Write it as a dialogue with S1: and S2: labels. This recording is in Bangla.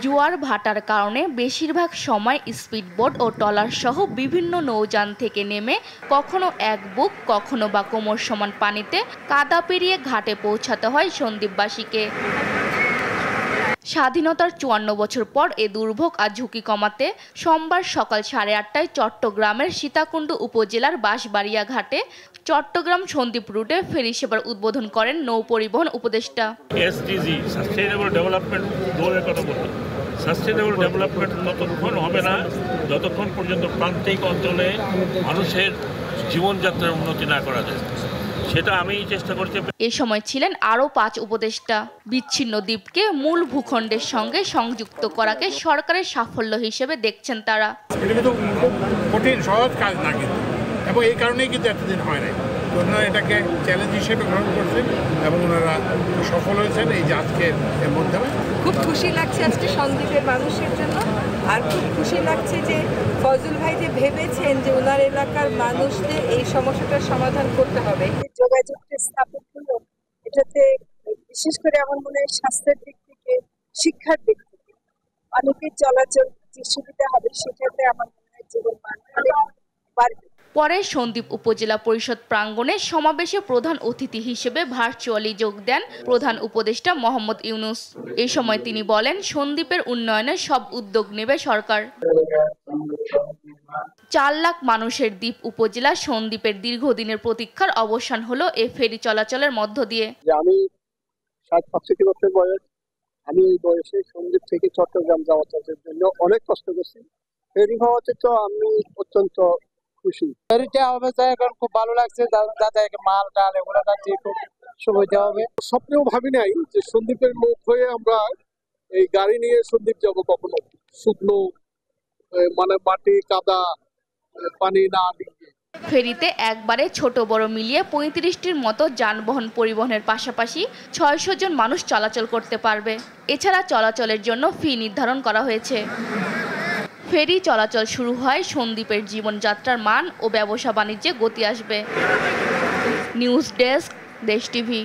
S1: জোয়ার ভাটার কারণে বেশিরভাগ সময় স্পিডবোট ও ট্রলার সহ বিভিন্ন নৌযান থেকে নেমে কখনো এক বুক কখনো বা কোমর সমান পানিতে কাদা পেরিয়ে ঘাটে পৌঁছাতে হয় সন্দ্বীপবাসীকে। স্বাধীনতার ৫৪ বছর পর এ দুর্ভোগ আর ঝুঁকি কমাতে সোমবার সকাল 8:30টায় চট্টগ্রামের সীতাকুণ্ড উপজেলার বাঁশবাড়িয়া ঘাটে চট্টগ্রাম সন্দ্বীপ রুটে ফেরি সেবার উদ্বোধন করেন নৌ পরিবহন উপদেষ্টা।
S2: এসডিজি সাস্টেইনেবল ডেভেলপমেন্ট গোলের কথা বলতে, সাস্টেইনেবল ডেভেলপমেন্ট ততক্ষণ হবে না যতক্ষণ পর্যন্ত প্রান্তিক অঞ্চলে মানুষের জীবনযাত্রার উন্নতি না করা যায়। সেটা আমি চেষ্টা করছি।
S1: এ সময় ছিলেন আরও 5 উপদেষ্টা। বিচ্ছিন্ন দ্বীপকে মূল ভূখণ্ডের সঙ্গে সংযুক্ত করাকে সরকারের সাফল্য হিসেবে দেখছেন তারা।
S3: এটা কিন্তু খুব কঠিন সহজ কাজ না কিন্তু, এবং এই কারণেই কিন্তু এতদিন হয় নাই। ওনারা এটাকে চ্যালেঞ্জ হিসেবে গ্রহণ করছেন এবং ওনারা সফল হয়েছেন এই যে আজকের এর মাধ্যমে।
S4: খুব খুশি লাগছে আজকে সন্দ্বীপের মানুষের জন্য, আর খুব খুশি লাগছে যে ফজল ভাই যে ভেবেছেন যে ওনার এলাকার মানুষদের এই সমস্যাটার সমাধান করতে হবে।
S5: যোগাযোগের স্থাপন হলো, এটাতে বিশেষ করে আমার মনে হয় স্বাস্থ্যের দিক থেকে, শিক্ষার দিক থেকে অনেকের চলাচল যে সুবিধা হবে সেটাতে আমার মনে হয় জীবন মান বাড়বে।
S1: পরে সন্দ্বীপ উপজেলা পরিষদ প্রাঙ্গণে সমাবেশে প্রধান অতিথি হিসেবে ভার্চুয়ালি যোগ দেন প্রধান উপদেষ্টা মোহাম্মদ ইউনূস। এ সময় তিনি বলেন, সন্দ্বীপের উন্নয়নে সব উদ্যোগ নেবে সরকার। 4 লাখ মানুষের দ্বীপ উপজেলা সন্দ্বীপের দীর্ঘদিনের প্রতীক্ষার অবসান হলো এ ফেরি চলাচলের মধ্য দিয়ে।
S6: আমি ৬৫ বছর বয়স, আমি এই বয়সে সন্দ্বীপ থেকে চট্টগ্রাম যাওয়া চাষের জন্য অনেক কষ্ট করছি। ফেরি হওয়াতে তো আমি অত্যন্ত খুশি। ফেরিটা হবে এখন খুব ভালো লাগছে, যাতায়াত মাল টাল এগুলো যাচ্ছে খুব সুবিধা হবে। স্বপ্নেও ভাবি নাই যে সন্দ্বীপের মুখ হয়ে আমরা এই গাড়ি নিয়ে সন্দ্বীপ যাব কখনো। শুকনো মানে মাটি কাদা পানি না দিয়ে
S1: ফেরিতে একবারে ছোট বড় মিলিয়ে ৩৫টির মতো যানবাহন পরিবহনের পাশাপাশি ৬০০ জন মানুষ চলাচল করতে পারবে। এছাড়া চলাচলের জন্য ফি নির্ধারণ করা হয়েছে। ফেরি চলাচল শুরু হয় সন্দ্বীপের জীবনযাত্রার মান ও ব্যবসা বাণিজ্যে গতি আসবে। নিউজ ডেস্ক, দেশ টিভি।